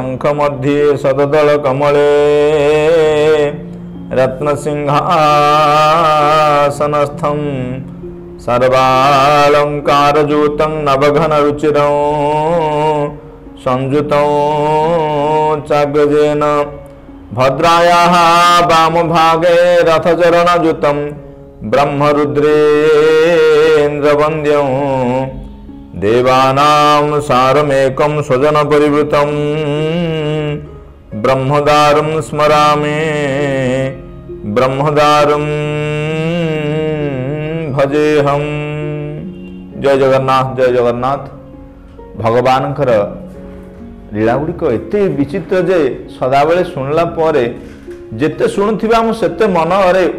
शंख मध्ये सददल कमले रत्नसिंहासनस्थं सर्वालंकारजूतं नवघन रुचिरं संयुतं चाग्रजेन भद्रायाः वामभागे रथचरणयुतं ब्रह्मरुद्रेन्द्रवन्द्यं देवानां सारमेकं स्वजनपरिवृतं ब्रह्मदारुं स्मरामि ब्रह्मदारुं भजेहम। जय जगन्नाथ जय जगन्नाथ। भगवान लीला गुड़िक एत विचित्र जे सदाबले शुणला जिते शुणुवा सेते मन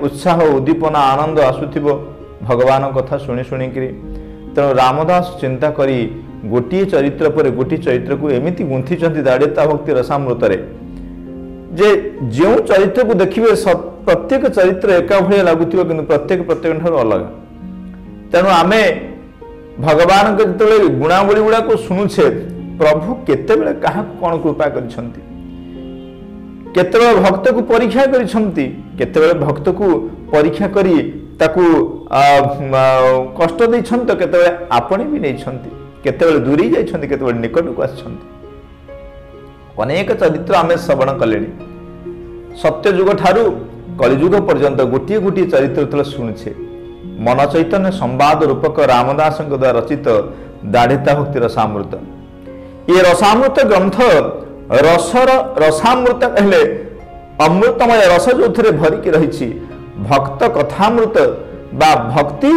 उत्साह उद्दीपना आनंद आसुथिबो भगवान कथा शुणी शुणिकी। तेणु रामदास चिंता करी गोटे चरित्र पर गोटे चरित्र को एमती गुंथि दाड़िता भक्ति रसामृत जे जो चरित्र को देखिए प्रत्येक चरित्र एका भाई लगुव कि प्रत्येक प्रत्येक ठार अलग। तेणु आमे भगवान के जो गुणावली गुड़ाक शुणुचे प्रभु केतेबेले क्या कौन कृपा करिसंती, केतेबेले भक्त को परीक्षा करिसंती, केतेबेले भक्त को परीक्षा करी ताकू कष्ट देइछंत, केतेबेले आपणी भी नैछंती, केतेबेले दूरी जाइछंती, केतेबेले निकट को आछंती। अनेक चरित्र आमे श्रवण कलेनी। सत्ययुग ठारू कलिजुग पर्यंत गोटे गोटे चरित्र शुणुचे। मन चैतन्य संवाद रूपक रामदास द्वारा रचित दाढ़िता भक्ति रसामृत। ये रसामृत ग्रंथ रसामृत कहले अमृतमय रस जो भरिकी रही भक्त कथामृत बा भक्ति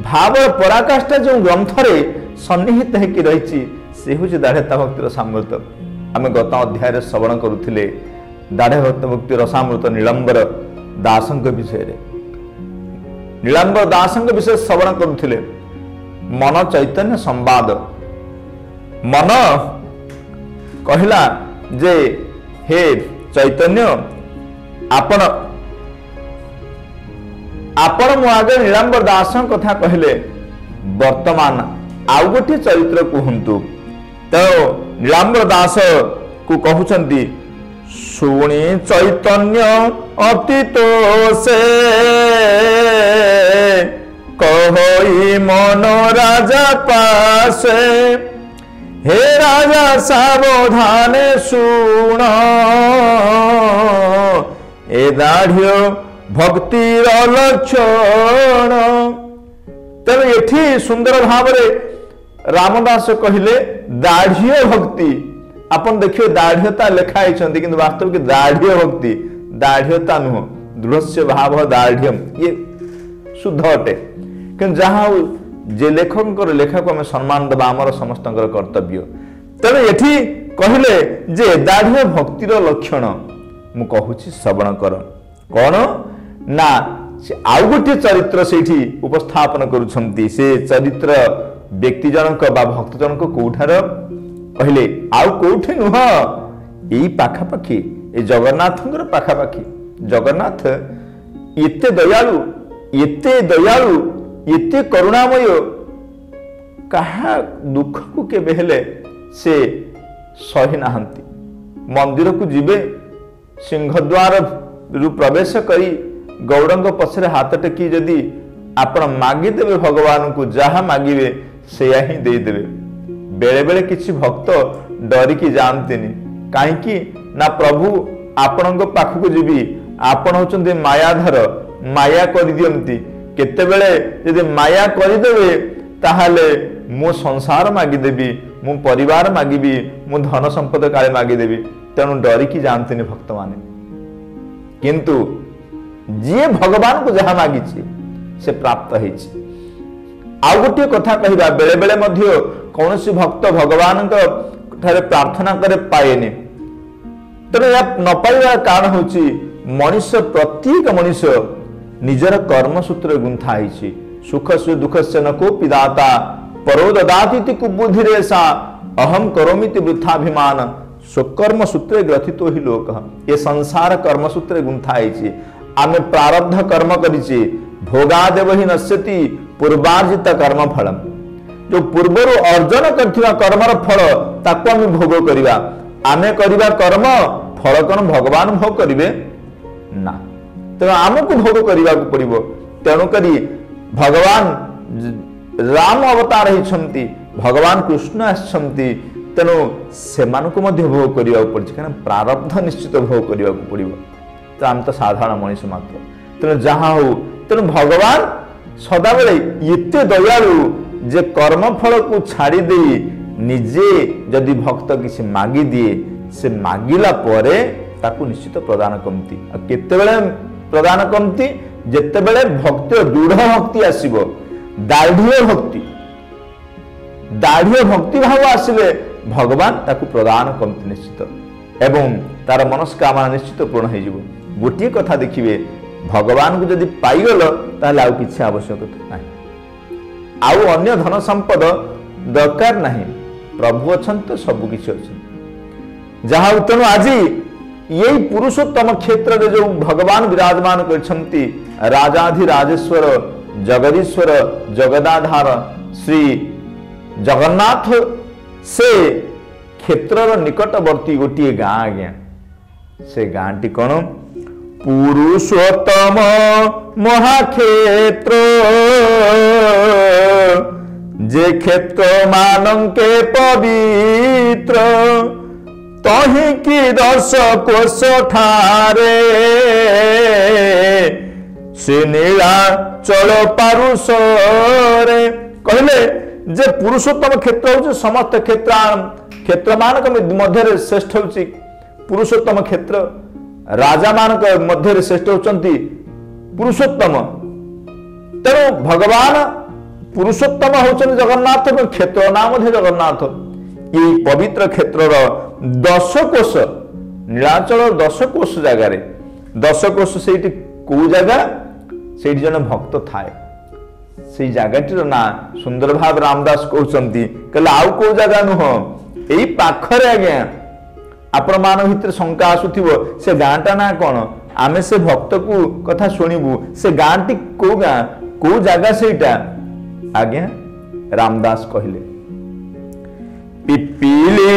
भाव पराकाष्ठा जो ग्रंथ सन्निहित होकर रही से हूँ दाढ़िता भक्ति रसामृत। आम गत अध्याय श्रवण करुले दाढ़िता भक्ति रसामृत नीलंबर दासंक विषय। नीलंबर दासंक विषय श्रवण करुले। मन चैतन्य संवाद मन कहला जे हे चैतन्य आपण आपण मो आगे नीलांबर दास कथा कहले वर्तमान आउ गोटे चरित्र कहतु। तो नीलांबर दास को कहउचंती शुणी चैतन्य अतीत से कहोई मन राजा पासे हे राजा सावधान सुण ए दाढ़ भक्तिर लक्षण। तेणु एठी सुंदर भाव रामदास कहले दाढ़ भक्ति। आपन देखिए दाढ़ता लेखाई किंतु वास्तविक दाढ़ भक्ति दाढ़ता नुह दृढ़ भाव दाढ़ ये शुद्ध अटे। कि जहाँ जे लेखक लेखा को आम सम्मान देवा आमर समस्त कर्तव्य। तेणु ये कहले जे दाढ़ भक्तिर लक्षण मु कहूची श्रवण कर। कौन ना आउ गोटे चरित्र से उपस्थापन करुछंती। से चरित्र व्यक्ति जनक बा भक्त जनक कोठार कहले आउ कोठे नुह यही पाखापाखि ए जगन्नाथ पाखापाखि। जगन्नाथ एते दयालु एते करुणामय कहा दुख को केबे हेले से सही नाहंती। मंदिर को जीवे सिंहद्वार रु प्रवेश करी गौड़ंग पछरे हाथ टेकी जदि आपण मागिदेवे भगवान को जहा मागिवे सेया ही दे देवे। बेले बेले किछि भक्त डरिकी जानतेनी काईकी ना प्रभु आपण पाखक जीवी आपण होचंती मायाधर माया करि दियंती। केतेबेले यदि माया करदेवे ताहले मु संसार मागिदेवी मु परिवार मागिबी मु धन संपद काले मागिदेवी। तेणु डरिकी जानते भक्त माने। किंतु जी भगवान को जहाँ मागी से प्राप्त है। आउ गोटे कथा कहवा बेले बेले मध्य कौन सी भक्त भगवान प्रार्थना करे पाएनि। तेणु या न पाइबार कारण होची मनुष्य प्रत्येक मनुष्य निजर कर्मसूत्र गुंथा है। सुख से दुख से न को पिदाता परो ददाति कुबुद्धि रेसा अहम करोमिति वृथाभिमान स्वकर्म सूत्रे ग्रथितो ही लोक। ये संसार कर्मसूत्र गुंथा है। आमे प्रारब्ध कर्म करिचे भोगादेव ही नश्यति पूर्वार्जित कर्म फलम। जो पूर्वर अर्जन करथिबा कर्मर फल ताको आमे भोग करिबा आमे करिबा कर्म फल कौन भगवान भोग करिवे ना, तेणु आमको भोग करने को पड़ो। तेणुक भगवान राम अवतार होती, भगवान कृष्ण आसछंती, तेणु से भोग करने को पड़े, कहीं प्रारब्ध निश्चित भोग करने को पड़ो। तो आम तो साधारण मनीष मात्र, तेणु जहाँ हो तेणु भगवान सदाबले एत दयालु जे कर्मफल को छाड़ी दे निजे जदि भक्त किसी मागी दिए से मागिला परे ताकू निश्चित प्रदान करती। केतेबेले प्रदान करती जेतेबेले भक्ति दृढ़ भक्ति आसीबो, दाढ़ीय भक्ति भाव आसिले भगवान ताकू प्रदान करती निश्चित, एवं तार मनस्कामना निश्चित पूर्ण हो जिवो। गोटे कथा देखिए, भगवान को जदि पाइगल ताहले आउ किछि आवश्यकता नाही, आउ अन्य धन संपद दरकार नाही, प्रभु अछंत तो सब किछि अछि। जहाँ तेणु आज यही पुरुषोत्तम क्षेत्र में जो भगवान विराजमान करछंती, राजाधिराजेश्वर जगदीश्वर जगदाधार श्री जगन्नाथ, से क्षेत्र निकटवर्ती गोटे गाँ आज्ञा, से गाँटी कौन पुरुषोत्तम महाक्षेत्र, जे क्षेत्र मानंके पवित्र, तही की 10 कोश ठारे, से नीलाचल पारुषरे। कहले जे पुरुषोत्तम क्षेत्र हूँ समस्त क्षेत्र मानक मध्य श्रेष्ठ हूँ पुरुषोत्तम क्षेत्र, राजा मानक मध्य श्रेष्ठ होचंती पुरुषोत्तम। तेणु भगवान पुरुषोत्तम होचन जगन्नाथ, क्षेत्र नाम जगन्नाथ। ये पवित्र क्षेत्र 10 कोश नीलाचल 10 कोश जगार 10 कोश से कौ जगह से जन भक्त थाए, से जगह ना सुंदर भाव रामदास कहते कहले आउ को जगह नुह यही पाखरे आज्ञा। आपण मान भितर शंका आसुथिबो से गाँटा ना कौन, आमे से भक्त को कथा शुणिबू, से गाँटी को गाँ को जगह सेटा आज्ञा। रामदास कहले पिपीली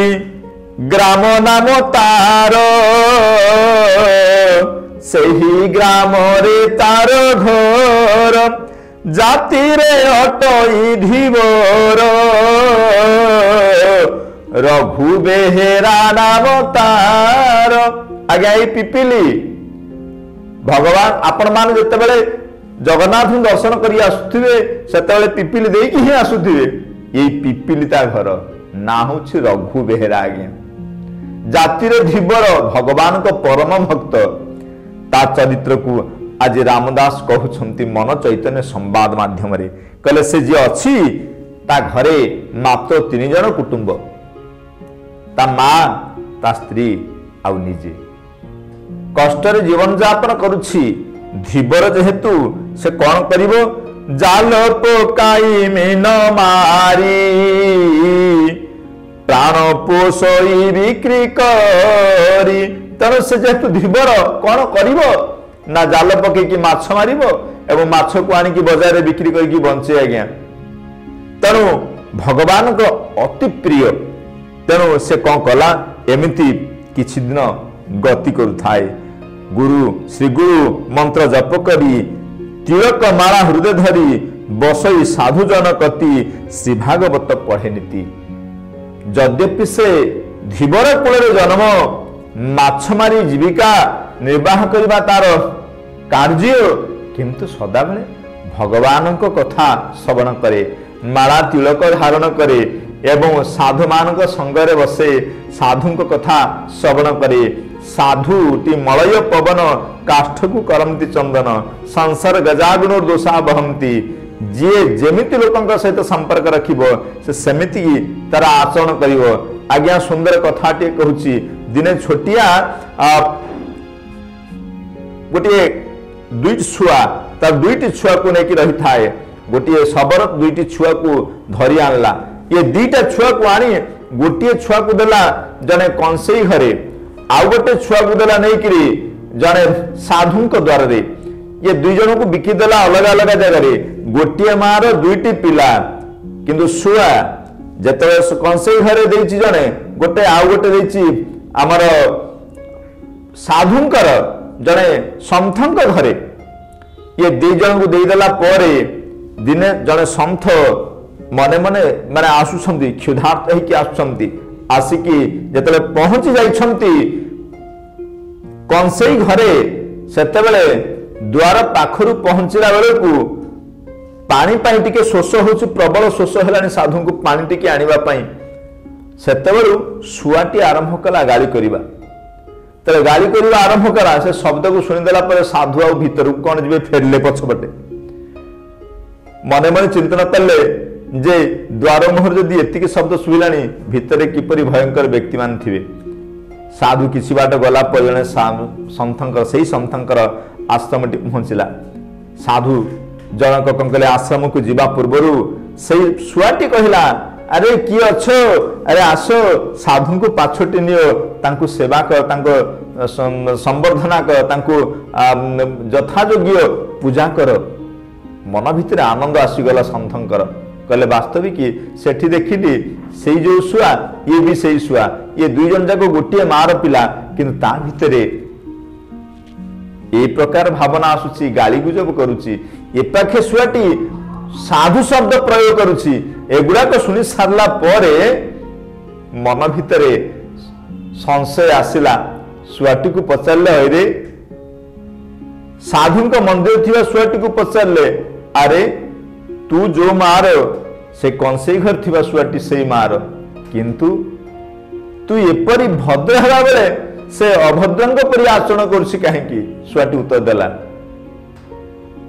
ग्राम नाम तार, सेही ग्राम रे तार घर, जाति रे अटई धीवर, रघु बेहेरा नाम तार। आज्ञा ये पिपीली भगवान आपण मान जेतेबेले जगन्नाथ दर्शन करी आसुथिबे सेतेबेले पिपीली देकी ही आसुथिबे, ये पिपीली ता घर ना होछि रघु बेहेरा। आज्ञा जातिर धीवर भगवान को परम भक्त, ता चरित्र को आज रामदास कहउछंती मन चैतन्य संवाद माध्यम रे। कहले से जे अछि ता घरे मात्र 3 जन कुटुंब, ता मां ता स्त्री आउ निजे कष्टर जीवन यापन करुछि। धीवर जेहेतु से कौन करिवो, जाल पकाई मीन मारी, प्राण पोषई बिक्री करी। तेणु से जेहेतु धीवर कौन करिवो ना जाल पकईकी माछ मारिबो एवं माछ को आनिकी बजार में बिक्री करके बंचे। आज्ञा तेणु भगवान को अति प्रिय, तेणु से कौन कला एमिति किछि दिन गति करुथाए। गुरु श्री गुरु मंत्र जप करी, तिलक माला हृदय धरी, बसई साधु जन कति, श्री भागवत पढ़े नीति। यद्यपि से धीवर कूल जन्म, माछ मारी जीविका निर्वाह करबा तार कार्य, किंतु सदाबेले भगवान को कथा श्रवण करे, माला तिलक धारण करे एवं साधु मानक संगरे बसे, साधु को कथा श्रवण करे। साधु टी मलय पवन काष्ठ को करमती चंदन, संसार गजागुण दोषा बहंती। जी जेमिति लोकंक सहित संपर्क रखिबो से सेमिति तार आचरण करिवो। आज्ञा सुंदर कथाटे कहूची, दिने छोटिया गोटे 2 छुआ तार 2टी छुआ को लेकिन रही थाए, गोटे शबर 2टी छुआ को धरी आनला। ये 2टा छुआ को आनी गोटे छुआ को देला जने कंसेई घरे, आउ गोटे छुआ को देला नहीं करी जने साधु को द्वार रे। ये 2 जन को बिकी देला अलग अलग जगह रे, गोटे मार 2टी पिला, किंतु छुआ जते कंसेई घरे देछि जने गोटे आउ गोटे देछि आमर साधुंकर जड़े सन्थंक घरे ये दी जन को देदेला दिने जड़े सन्थ मने मने माने आसुछंती क्षुधार्त होइकी आसुछंती आसिकी जेतले पहुंची जाइछंती कंसेई घरे सेतेबेले द्वार पाखरु पहुंचला बेलकू पानी पाई टिके शोष होउछि प्रबल शोष हेलानी साधु को पानी टिके आनिबा पई सेतेबेलु सुआटी आरंभ कला गाली करिबा तले गाली करिबा आरंभ करा से शब्द को सुनिदेला पर साधु आ भीतर कोन जिवे फेरले पछबटे मने मने चिंतन कले जे द्वार मुहर जदि एतिके शब्द सुइलानी भितरे किपरि भयंकर व्यक्ति मान थिबे साधु किछि बाट गला पर जने सन्थंकर सेही सन्थंकर आश्रम पहुंचला साधु जनक कंकले आश्रम को जीवा पूर्वरु सेही सुआटी कहिला अरे कि अच्छो अरे आसो साधु को पाछोटी नियो तांकु सेवा कर तांको संवर्धना कर तांकु यथायोग्य पूजा कर मन भितर आनंद आसीगला सन्थंकर कहले वास्तविक सेठी देखिली से जो सुआ ये भी से सुआ ये दुई जन जाक गोटे मार पिला किंतु ता भितरे ए प्रकार भावना आसुची गाली गुजब करुची ए पाखे सुआटी साधु शब्द प्रयोग करुची एगुड़ाक शुणी सारला परे मन भितरे संशय आसिला सुआटी को पचारे अरे साधु मंदिर थी सुआटी को पचारे अरे तू जो मार से कंसेई घर थी सुआटी से मार किंतु तू एपरी भद्र हला बेले से अभद्रंग परि आचरण करछि काहेकि सुआटी उत्तर देला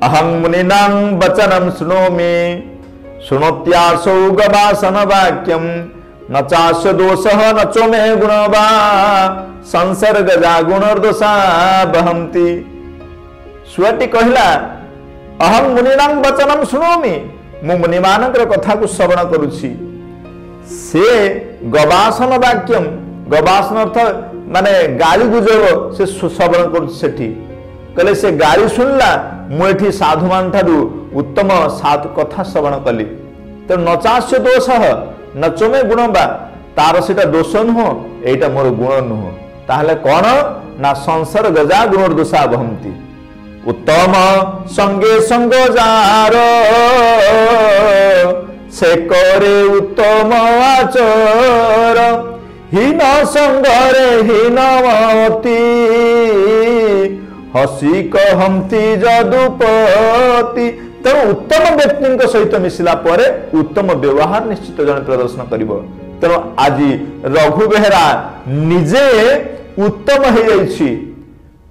अहं मुनिनां वचनं शृणोमि शृणोत्यासौ गवासन वाक्यं न चास्य दोषः न च मे गुणवा संसर्गजा गुणर्दोषा बहन्ति सुआटी कहला अहं मुनिनां वचनं शृणोमि मु मुनिमानकर कथा को श्रवण करुछि से गवासन वाक्यम गवासन अर्थ माने गाली गुजब से श्रवण करुछि सेठी कहले से गाली सुनला मुठी साधु मान ठारू उत्तम साधु कथा श्रवण कली तो नचास्य दोष न चमे गुण बा तार सेटा दोष नुह एटा मोर गुण नुह ताहले कौन ना संसार गजा गुण दोषा बहंती उत्तम संगे संग जार से करे उत्तम आचर हीन संगरे हीनमती हसी कहती जदुपति तेणु उत्तम व्यक्ति सहित मिसिला परे उत्तम व्यवहार निश्चित जन प्रदर्शन करिवो तेणु आज रघु बेहरा निजे उत्तम हो जाइछि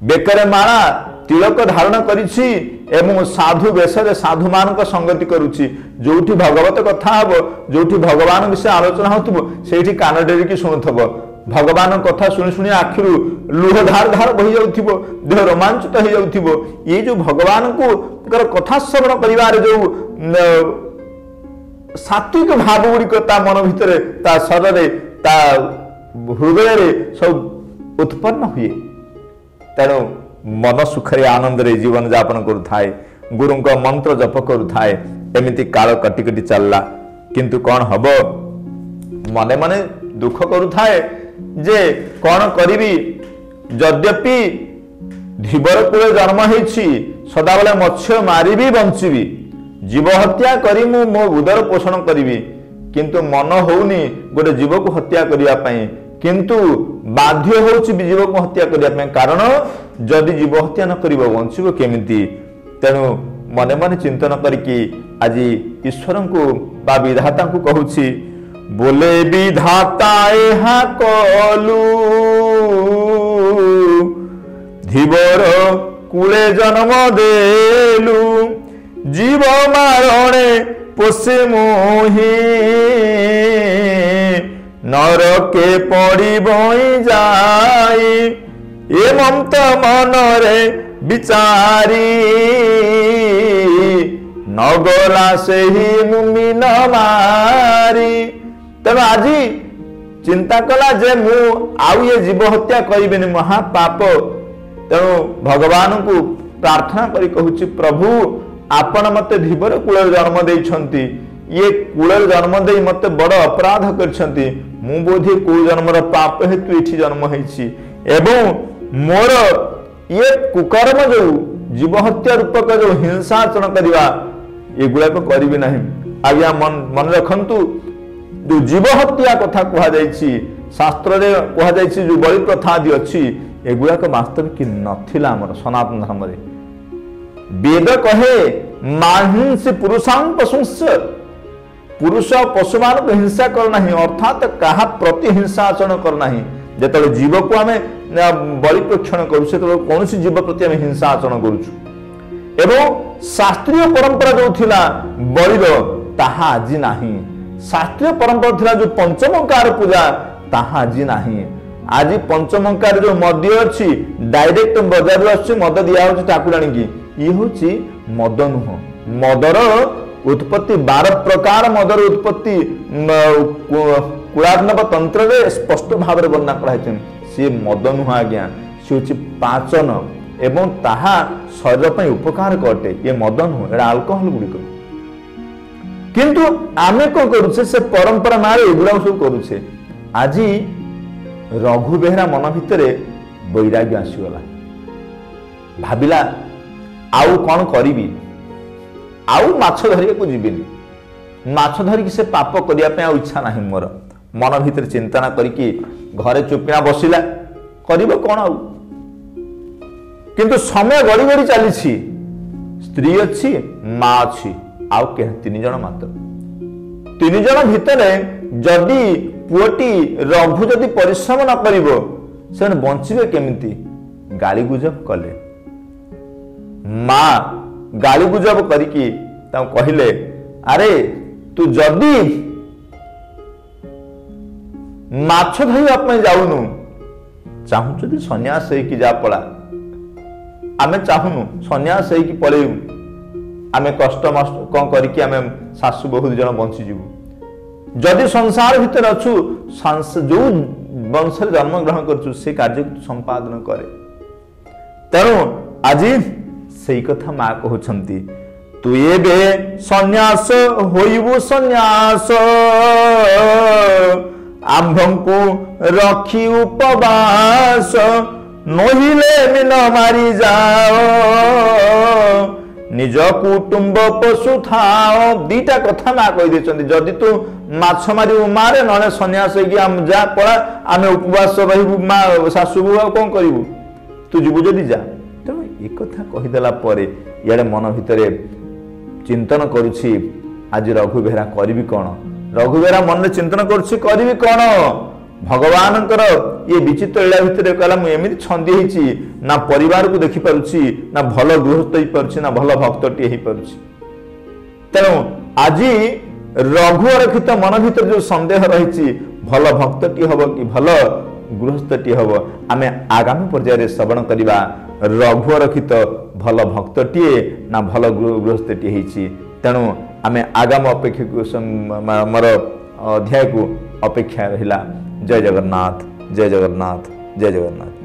बेकर माला तिलक धारण करिछि एवं साधु वेशरे साधु मानक संगति करुछि जोठी भगवत कथा हबो जोठी भगवान विषय आलोचना होतबो सेठी कान डेरी की सुनुथबो भगवान कथा सुनि सुनि आखिरु लुह धार धार बहि जाउथिबो देह रोमांचित हो जाउथिबो ये जो भगवान को कथा श्रवण करिवार जो सात्विक भाव गुड़िक ता मन भितर ता शरीर ता हृदय रे सब उत्पन्न हुए तेणु मन सुखरे आनंद रे जीवन यापन करुथाए गुरु मंत्र जप करुथाए एमिति काल कटि कटि चलला किंतु कौन हब मने मने दुख करुथाए जे कौन करिबी यद्यपि धीवर कूले जन्म होइछि सदाबले मत्स्य मारिबी बंचिबी जीव हत्या करी मो उदर पोषण करिबी किंतु मन होउनी गोटे जीव को हत्या करिया पई किंतु बाध्य होउछि जीव को हत्या करिया पई कारण जदि जीव हत्या न करिबो बंचिबो केमिति तेणु मने मने चिंतन करिकी आज ईश्वर को बा विधाता को कहूछि बोले विधाता एहा कलु धीवर कूले जन्म देलु जीव मारणे पोषे मोही नरके पड़ी बई जाई एवं तो मनरे विचारी नगला से ही मुमि न मारी तेणु आज चिंता कला जे मु आउ ये जीव हत्या करिबेनि महापाप तेणु भगवान को प्रार्थना करी कहूछि प्रभु आपण मते धीवर कूल जन्म देइछंती ये कूल जन्म दे मते बड़ अपराध करछंती मु बोधे को जन्मर पाप हेतु ये जन्म होइछि एवं मोर ये कुकर्म जो जीव हत्या रूपक जो हिंसाचरण करवा एगुड़ाक करी ना। आज्ञा मन रखंतु जो जीव हत्या कथा कहुई शास्त्र रे कहुई जो बलि प्रथा आदि अच्छी एगुड़ाक वास्तविक नथिला आमर सनातन धर्म रे। वेद कहे माहिंसी पुरुषां पशुंस पुरुष पशु मान हिंसा करना अर्थात कहा प्रति हिंसा आचरण करना। जो जीव को आम बलिप्रेक्षण करूँ कौन जीव प्रति आम हिंसा आचरण करुचु एवं शास्त्रीय परंपरा जो थिला बलिर ताहा आज नाही। शास्त्रीय परंपरा थिला जो पंचमंकार पूजा ताहा आज नाही। आज पंचमंकार जो मद्य अच्छी डायरेक्ट बजार आसुची मद दिया होची ठाकुराणी की ये होची मद नुह। मदर उत्पत्ति 12 प्रकार मदर उत्पत्ति कुलार्णव तंत्र रे स्पष्ट भाव में वर्णना कराई। सी मद नुह आज्ञा सी होची पाचन एवं ताहा शरीर पर उपकार करते ये मद नुह एटा अल्कोहल गुड़िक। किंतु आमे को करूछे से परंपरा ना रे एगुड़ा सब करूछे। आज रघु बेहरा मन भितरे वैराग्य आसीगला भाविला आउ कौन करी आउ माछ धरिया को जीविनी माछ धरिकी से पाप करने इच्छा ना मोर मन भितर चिंतना करिकी घरे चुपिना बसिला करिबो कौन आउ। किंतु समय गड़ी गड़ी चली स्त्री अच्छी माँ अच्छी आउ के 3 जन मात्र 3 जन भितर जदि पुओटी रघु जदि परिश्रम न करिवो से बंचिबे केमिति गाली गुजब कले। माँ गाली गुजब करिकी कहले अरे तू जदि माछ धरिया जाऊनु चाहू जदि सन्यास होइकी जा पड़ा आमे चाहूनु सन्यास होइकी पळेयु आमे कष्ट मष्ट कौन करके आमे सासु बहुत जन बंची जीवु जदि संसार भितर अच्छु जो वंश जन्म ग्रहण करछु से कार्य संपादन करे। तेणु आज से कथा माँ कहउछंती तू एबे सन्यास होइबु सन्यास आंभंकु रखी उपवास नहिले मिन मारी जाओ निज कुटुंब पशु थाओ। 2टा कथा माँ कही जदि तू माछ मारी मारे न सन्यास जा पड़ा आम उपवास रही माँ शाशु बो कौन करू तू जीवु जदि जा। तेणु एक कथा कहीदेला इे मन भितर चिंतन करुछि आज रघु बेहरा करी कौन रघु बेहरा मन में चिंतन करुछि करी कौन भगवान ये विचित्र लीला भितर कहला मुझे छंदी होइछि ना परिवार को देखि पारुछि ना भल गृहस्थ हो पारुछि ना भल भक्तटी हो पारुछि। तेणु आज रघु रखित मन भितर जो संदेह रही भल भक्तटी हम कि भल गृहस्थटी हम आमे आगामी पर्याय श्रवण करवा रघु रखित भल भक्तटीए ना भल गृहस्थटी होइछि। तेणु आमे आगाम अपेक्षा मोर अध्याय को अपेक्षा रहिला। जय जगन्नाथ जय जगन्नाथ जय जगन्नाथ।